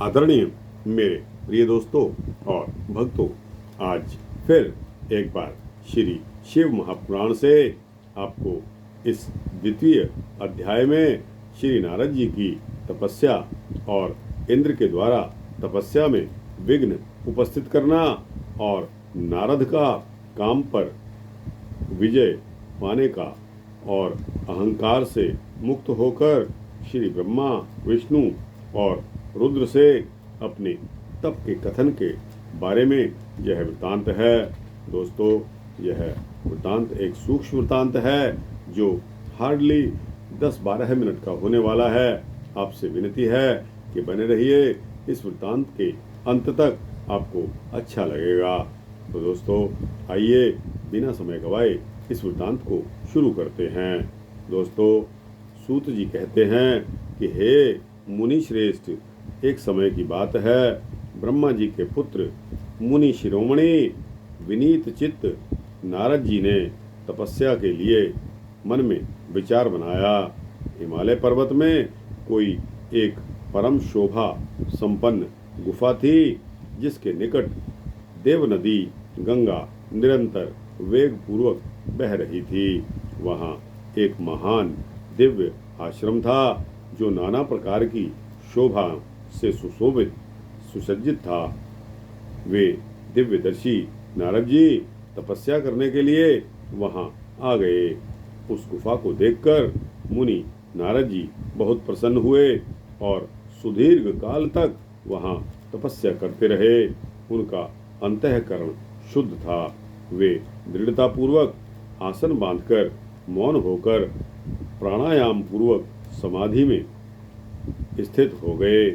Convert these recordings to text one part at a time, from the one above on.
आदरणीय मेरे प्रिय दोस्तों और भक्तों, आज फिर एक बार श्री शिव महापुराण से आपको इस द्वितीय अध्याय में श्री नारद जी की तपस्या और इंद्र के द्वारा तपस्या में विघ्न उपस्थित करना और नारद का काम पर विजय पाने का और अहंकार से मुक्त होकर श्री ब्रह्मा, विष्णु और रुद्र से अपने तप के कथन के बारे में यह वृत्तांत है। दोस्तों, यह वृत्तांत एक सूक्ष्म वृत्तांत है जो हार्डली 10-12 मिनट का होने वाला है। आपसे विनती है कि बने रहिए, इस वृत्तांत के अंत तक आपको अच्छा लगेगा। तो दोस्तों, आइए बिना समय गवाए इस वृत्तांत को शुरू करते हैं। दोस्तों, सूत जी कहते हैं कि हे मुनि श्रेष्ठ, एक समय की बात है, ब्रह्मा जी के पुत्र मुनि शिरोमणि विनीत चित्त नारद जी ने तपस्या के लिए मन में विचार बनाया। हिमालय पर्वत में कोई एक परम शोभा संपन्न गुफा थी, जिसके निकट देव नदी गंगा निरंतर वेग पूर्वक बह रही थी। वहाँ एक महान दिव्य आश्रम था जो नाना प्रकार की शोभा से सुशोभित सुसज्जित था। वे दिव्यदर्शी नारद जी तपस्या करने के लिए वहां आ गए। उस गुफा को देखकर मुनि नारद जी बहुत प्रसन्न हुए और सुदीर्घ काल तक वहां तपस्या करते रहे। उनका अंतःकरण शुद्ध था। वे दृढ़तापूर्वक आसन बांधकर मौन होकर प्राणायाम पूर्वक समाधि में स्थित हो गए।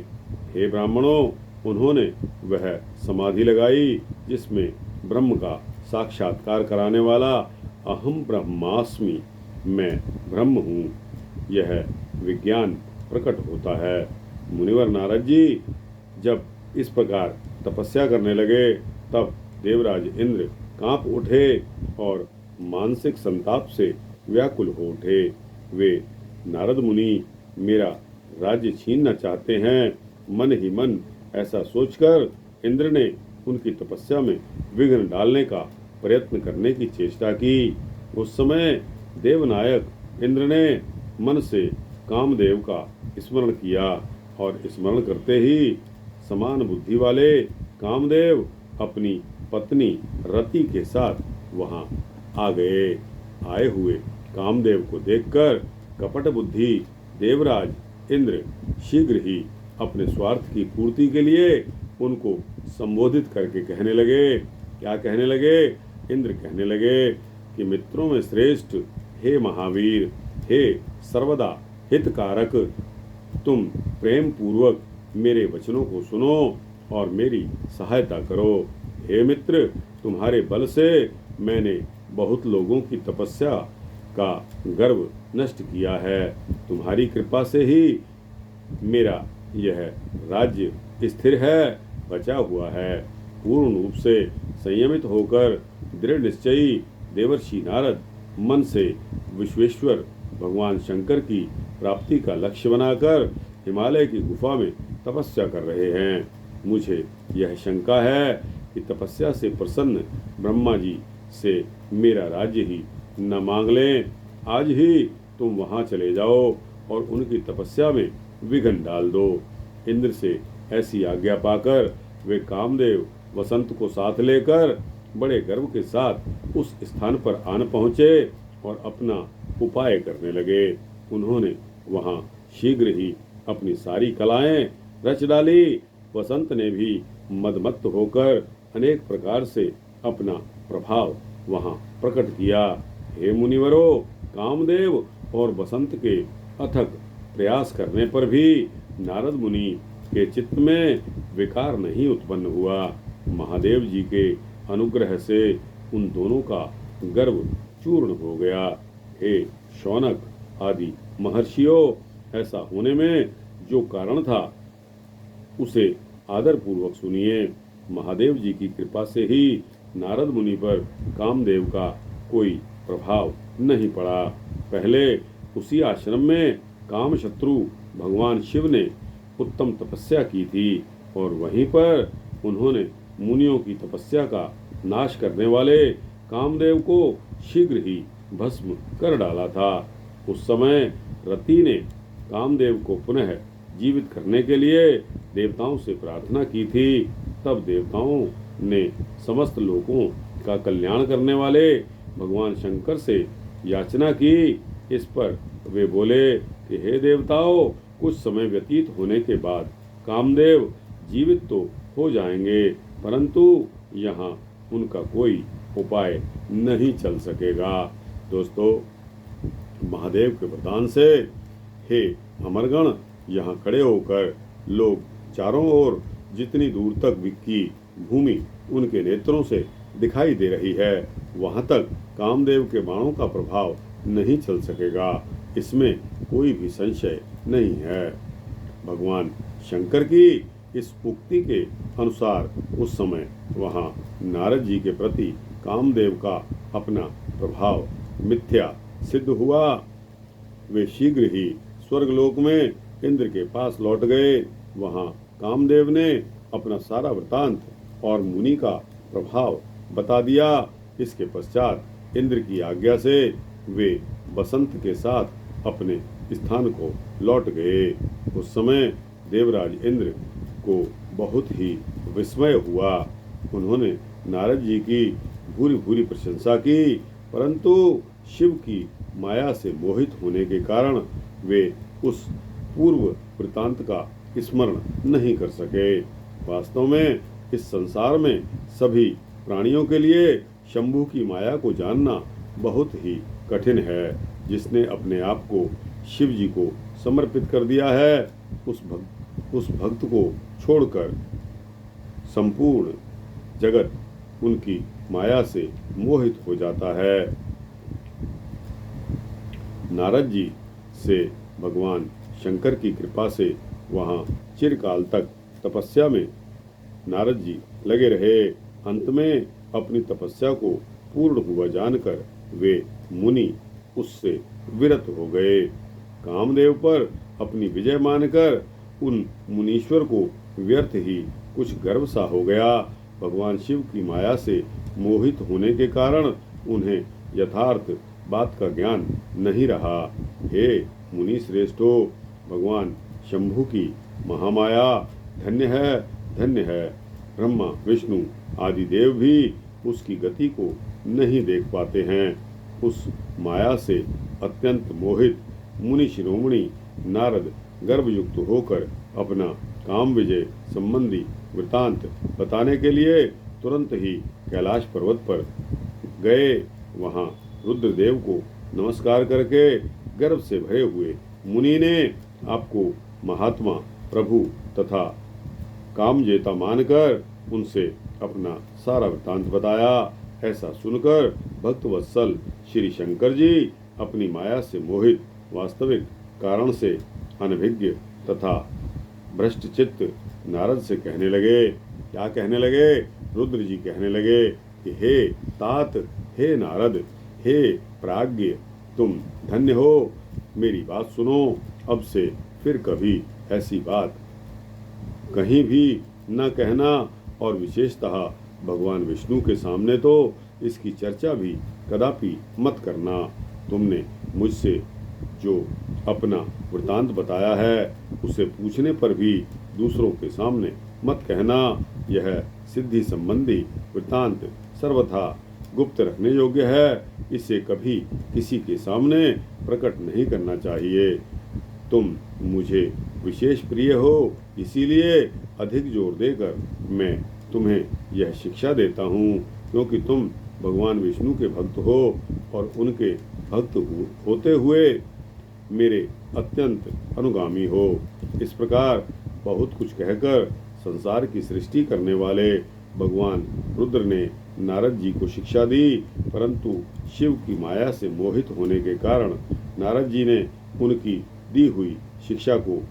हे ब्राह्मणों, उन्होंने वह समाधि लगाई जिसमें ब्रह्म का साक्षात्कार कराने वाला अहम ब्रह्मास्मि, मैं ब्रह्म हूँ, यह विज्ञान प्रकट होता है। मुनिवर नारद जी जब इस प्रकार तपस्या करने लगे, तब देवराज इंद्र कांप उठे और मानसिक संताप से व्याकुल हो उठे। वे नारद मुनि मेरा राज्य छीनना चाहते हैं, मन ही मन ऐसा सोचकर इंद्र ने उनकी तपस्या में विघ्न डालने का प्रयत्न करने की चेष्टा की। उस समय देवनायक इंद्र ने मन से कामदेव का स्मरण किया और स्मरण करते ही समान बुद्धि वाले कामदेव अपनी पत्नी रति के साथ वहां आ गए। आए हुए कामदेव को देखकर कपट बुद्धि देवराज इंद्र शीघ्र ही अपने स्वार्थ की पूर्ति के लिए उनको संबोधित करके कहने लगे। क्या कहने लगे? इंद्र कहने लगे कि मित्रों में श्रेष्ठ, हे महावीर, हे सर्वदा हितकारक, तुम प्रेम पूर्वक मेरे वचनों को सुनो और मेरी सहायता करो। हे मित्र, तुम्हारे बल से मैंने बहुत लोगों की तपस्या का गर्व नष्ट किया है। तुम्हारी कृपा से ही मेरा यह राज्य स्थिर है, बचा हुआ है। पूर्ण रूप से संयमित होकर दृढ़ निश्चयी देवर्षि नारद मन से विश्वेश्वर भगवान शंकर की प्राप्ति का लक्ष्य बनाकर हिमालय की गुफा में तपस्या कर रहे हैं। मुझे यह शंका है कि तपस्या से प्रसन्न ब्रह्मा जी से मेरा राज्य ही न मांग लें। आज ही तुम वहां चले जाओ और उनकी तपस्या में विघ्न डाल दो। इंद्र से ऐसी आज्ञा पाकर वे कामदेव वसंत को साथ लेकर बड़े गर्व के साथ उस स्थान पर आन पहुंचे और अपना उपाय करने लगे। उन्होंने वहां शीघ्र ही अपनी सारी कलाएं रच डाली। वसंत ने भी मदमत्त होकर अनेक प्रकार से अपना प्रभाव वहां प्रकट किया। हे मुनिवरों, कामदेव और वसंत के अथक प्रयास करने पर भी नारद मुनि के चित्त में विकार नहीं उत्पन्न हुआ। महादेव जी के अनुग्रह से उन दोनों का गर्व चूर्ण हो गया। हे शौनक आदि महर्षियों, ऐसा होने में जो कारण था उसे आदर पूर्वक सुनिए। महादेव जी की कृपा से ही नारद मुनि पर कामदेव का कोई प्रभाव नहीं पड़ा। पहले उसी आश्रम में कामशत्रु भगवान शिव ने उत्तम तपस्या की थी और वहीं पर उन्होंने मुनियों की तपस्या का नाश करने वाले कामदेव को शीघ्र ही भस्म कर डाला था। उस समय रति ने कामदेव को पुनः जीवित करने के लिए देवताओं से प्रार्थना की थी। तब देवताओं ने समस्त लोगों का कल्याण करने वाले भगवान शंकर से याचना की। इस पर वे बोले कि हे देवताओं, कुछ समय व्यतीत होने के बाद कामदेव जीवित तो हो जाएंगे, परंतु यहाँ उनका कोई उपाय नहीं चल सकेगा। दोस्तों, महादेव के वरदान से हे अमरगण, यहाँ खड़े होकर लोग चारों ओर जितनी दूर तक की भूमि उनके नेत्रों से दिखाई दे रही है, वहां तक कामदेव के बाणों का प्रभाव नहीं चल सकेगा, इसमें कोई भी संशय नहीं है। भगवान शंकर की इस उक्ति के अनुसार उस समय वहां नारद जी के प्रति कामदेव का अपना प्रभाव मिथ्या सिद्ध हुआ। वे शीघ्र ही स्वर्गलोक में इंद्र के पास लौट गए। वहां कामदेव ने अपना सारा वृतांत और मुनि का प्रभाव बता दिया। इसके पश्चात इंद्र की आज्ञा से वे बसंत के साथ अपने स्थान को लौट गए। उस समय देवराज इंद्र को बहुत ही विस्मय हुआ। उन्होंने नारद जी की भूरी भूरी प्रशंसा की, परंतु शिव की माया से मोहित होने के कारण वे उस पूर्व वृतांत का स्मरण नहीं कर सके। वास्तव में इस संसार में सभी प्राणियों के लिए शंभु की माया को जानना बहुत ही कठिन है। जिसने अपने आप को शिव जी को समर्पित कर दिया है, उस भक्त को छोड़कर संपूर्ण जगत उनकी माया से मोहित हो जाता है। नारद जी से भगवान शंकर की कृपा से वहां चिरकाल तक तपस्या में नारद जी लगे रहे। अंत में अपनी तपस्या को पूर्ण हुआ जानकर वे मुनि उससे विरत हो गए। कामदेव पर अपनी विजय मानकर उन मुनीश्वर को व्यर्थ ही कुछ गर्व सा हो गया। भगवान शिव की माया से मोहित होने के कारण उन्हें यथार्थ बात का ज्ञान नहीं रहा। हे मुनि श्रेष्ठो, भगवान शंभु की महामाया धन्य है, धन्य है। ब्रह्मा विष्णु आदि देव भी उसकी गति को नहीं देख पाते हैं। उस माया से अत्यंत मोहित मुनि शिरोमणि नारद गर्भयुक्त होकर अपना काम विजय संबंधी वृतांत बताने के लिए तुरंत ही कैलाश पर्वत पर गए। वहां रुद्रदेव को नमस्कार करके गर्व से भरे हुए मुनि ने आपको महात्मा प्रभु तथा कामजेता मानकर उनसे अपना सारा वृतांत बताया। ऐसा सुनकर भक्तवत्सल श्री शंकर जी अपनी माया से मोहित वास्तविक कारण से अनभिज्ञ तथा भ्रष्टचित्त नारद से कहने लगे। क्या कहने लगे? रुद्र जी कहने लगे कि हे तात, हे नारद, हे प्राज्ञ, तुम धन्य हो। मेरी बात सुनो। अब से फिर कभी ऐसी बात कहीं भी न कहना और विशेषतः भगवान विष्णु के सामने तो इसकी चर्चा भी कदापि मत करना। तुमने मुझसे जो अपना वृतांत बताया है उसे पूछने पर भी दूसरों के सामने मत कहना। यह सिद्धि संबंधी वृतांत सर्वथा गुप्त रखने योग्य है। इसे कभी किसी के सामने प्रकट नहीं करना चाहिए। तुम मुझे विशेष प्रिय हो, इसीलिए अधिक जोर देकर मैं तुम्हें यह शिक्षा देता हूँ, क्योंकि तुम भगवान विष्णु के भक्त हो और उनके भक्त होते हुए मेरे अत्यंत अनुगामी हो। इस प्रकार बहुत कुछ कहकर संसार की सृष्टि करने वाले भगवान रुद्र ने नारद जी को शिक्षा दी, परंतु शिव की माया से मोहित होने के कारण नारद जी ने उनकी दी हुई शिक्षा को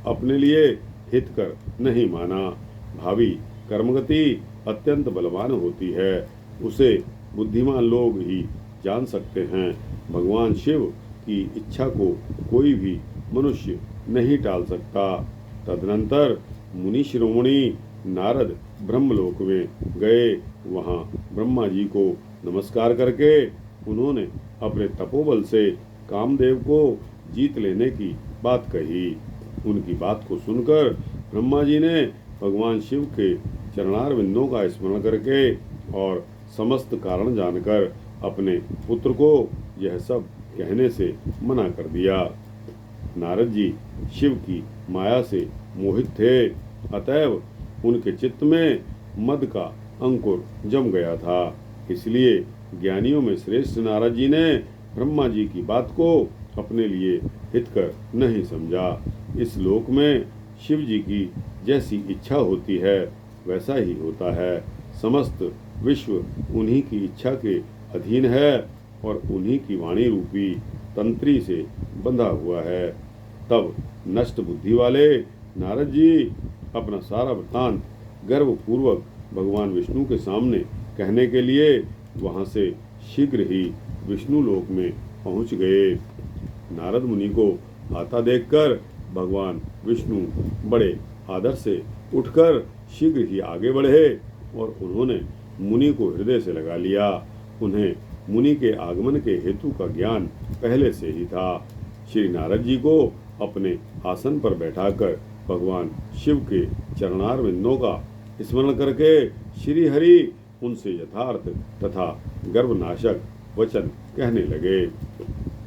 अपने लिए हितकर नहीं माना। भावी कर्मगति अत्यंत बलवान होती है, उसे बुद्धिमान लोग ही जान सकते हैं। भगवान शिव की इच्छा को कोई भी मनुष्य नहीं टाल सकता। तदनंतर मुनि शिरोमणि नारद ब्रह्मलोक में गए। वहां ब्रह्मा जी को नमस्कार करके उन्होंने अपने तपोबल से कामदेव को जीत लेने की बात कही। उनकी बात को सुनकर ब्रह्मा जी ने भगवान शिव के चरणार बिंदों का स्मरण करके और समस्त कारण जानकर अपने पुत्र को यह सब कहने से मना कर दिया। नारद जी शिव की माया से मोहित थे, अतएव उनके चित्त में मद का अंकुर जम गया था। इसलिए ज्ञानियों में श्रेष्ठ नारद जी ने ब्रह्मा जी की बात को अपने लिए हितकर नहीं समझा। इस लोक में शिव जी की जैसी इच्छा होती है वैसा ही होता है। समस्त विश्व उन्हीं की इच्छा के अधीन है और उन्हीं की वाणी रूपी तंत्री से बंधा हुआ है। तब नष्ट बुद्धि वाले नारद जी अपना सारा वृत्तांत गर्वपूर्वक भगवान विष्णु के सामने कहने के लिए वहां से शीघ्र ही विष्णु लोक में पहुंच गए। नारद मुनि को आता देखकर भगवान विष्णु बड़े आदर से उठकर शीघ्र ही आगे बढ़े और उन्होंने मुनि को हृदय से लगा लिया। उन्हें मुनि के आगमन के हेतु का ज्ञान पहले से ही था। श्री नारद जी को अपने आसन पर बैठाकर भगवान शिव के चरणार बिंदों का स्मरण करके श्री हरि उनसे यथार्थ तथा गर्वनाशक वचन कहने लगे।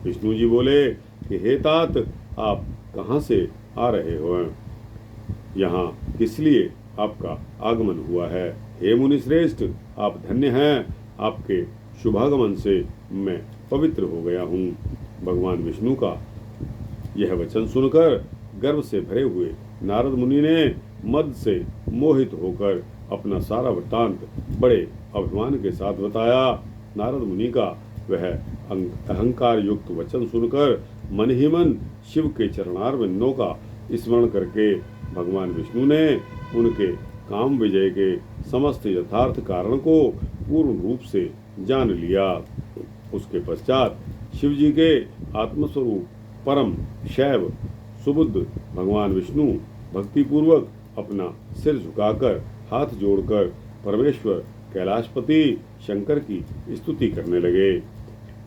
विष्णु जी बोले कि हे तात, आप कहाँ से आ रहे हो? यहाँ किस लिए आपका आगमन हुआ है? हे मुनि श्रेष्ठ, आप धन्य हैं। आपके शुभागमन से मैं पवित्र हो गया हूँ। भगवान विष्णु का यह वचन सुनकर गर्व से भरे हुए नारद मुनि ने मद से मोहित होकर अपना सारा वृत्तांत बड़े अभिमान के साथ बताया। नारद मुनि का वह अहंकार युक्त वचन सुनकर मन ही मन शिव के चरणार बिंदों का स्मरण करके भगवान विष्णु ने उनके काम विजय के समस्त यथार्थ कारण को पूर्ण रूप से जान लिया। उसके पश्चात शिव जी के आत्मस्वरूप परम शैव सुबुद्ध भगवान विष्णु भक्तिपूर्वक अपना सिर झुकाकर हाथ जोड़कर परमेश्वर कैलाशपति शंकर की स्तुति करने लगे।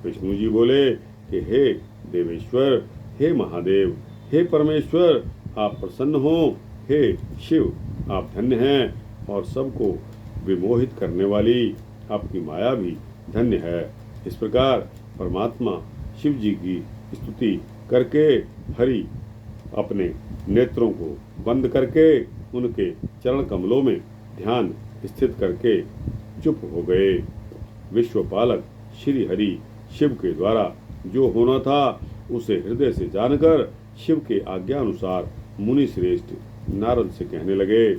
विष्णु जी बोले कि हे देवेश्वर, हे महादेव, हे परमेश्वर, आप प्रसन्न हो। हे शिव, आप धन्य हैं और सबको विमोहित करने वाली आपकी माया भी धन्य है। इस प्रकार परमात्मा शिव जी की स्तुति करके हरि अपने नेत्रों को बंद करके उनके चरण कमलों में ध्यान स्थित करके चुप हो गए। विश्वपालक श्री हरि शिव के द्वारा जो होना था उसे हृदय से जानकर शिव के आज्ञा अनुसार मुनि श्रेष्ठ नारद से कहने लगे।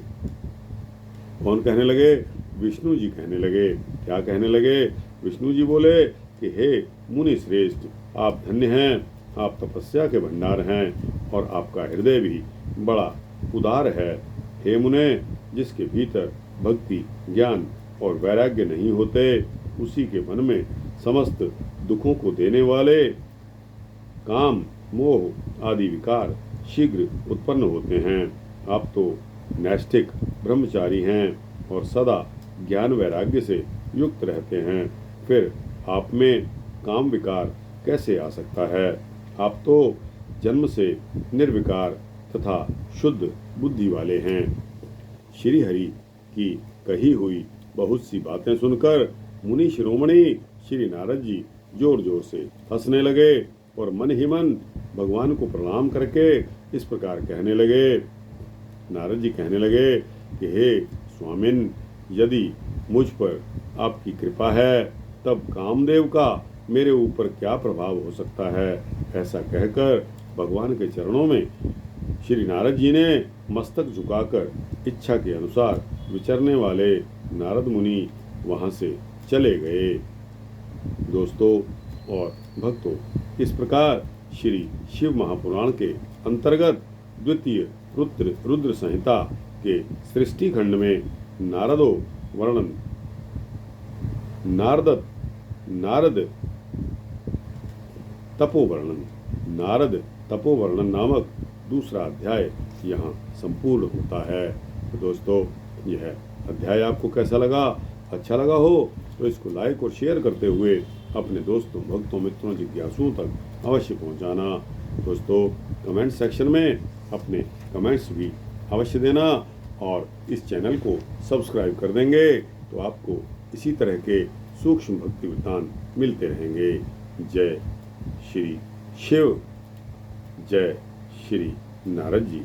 कौन कहने लगे? विष्णु जी कहने लगे। क्या कहने लगे? विष्णु जी बोले कि हे मुनि श्रेष्ठ, आप धन्य हैं। आप तपस्या के भंडार हैं और आपका हृदय भी बड़ा उदार है। हे मुने, जिसके भीतर भक्ति, ज्ञान और वैराग्य नहीं होते, उसी के मन में समस्त दुखों को देने वाले काम, मोह आदि विकार शीघ्र उत्पन्न होते हैं। आप तो नैष्ठिक ब्रह्मचारी हैं और सदा ज्ञान वैराग्य से युक्त रहते हैं। फिर आप में काम विकार कैसे आ सकता है? आप तो जन्म से निर्विकार तथा शुद्ध बुद्धि वाले हैं। श्री हरि की कही हुई बहुत सी बातें सुनकर मुनि शिरोमणि श्री नारद जी जोर जोर से हंसने लगे और मन ही मन भगवान को प्रणाम करके इस प्रकार कहने लगे। नारद जी कहने लगे कि हे स्वामिन, यदि मुझ पर आपकी कृपा है तब कामदेव का मेरे ऊपर क्या प्रभाव हो सकता है? ऐसा कहकर भगवान के चरणों में श्री नारद जी ने मस्तक झुकाकर इच्छा के अनुसार विचरने वाले नारद मुनि वहां से चले गए। दोस्तों और भक्तों, इस प्रकार श्री शिव महापुराण के अंतर्गत द्वितीय रुद्र संहिता के सृष्टि खंड में नारद तपोवर्णन नामक दूसरा अध्याय यहाँ संपूर्ण होता है। तो दोस्तों, यह अध्याय आपको कैसा लगा? अच्छा लगा हो तो इसको लाइक और शेयर करते हुए अपने दोस्तों, भक्तों, मित्रों, जिज्ञासुओं तक अवश्य पहुंचाना। दोस्तों, कमेंट सेक्शन में अपने कमेंट्स भी अवश्य देना और इस चैनल को सब्सक्राइब कर देंगे तो आपको इसी तरह के सूक्ष्म भक्ति वृत्तांत मिलते रहेंगे। जय श्री शिव, जय श्री नारद जी।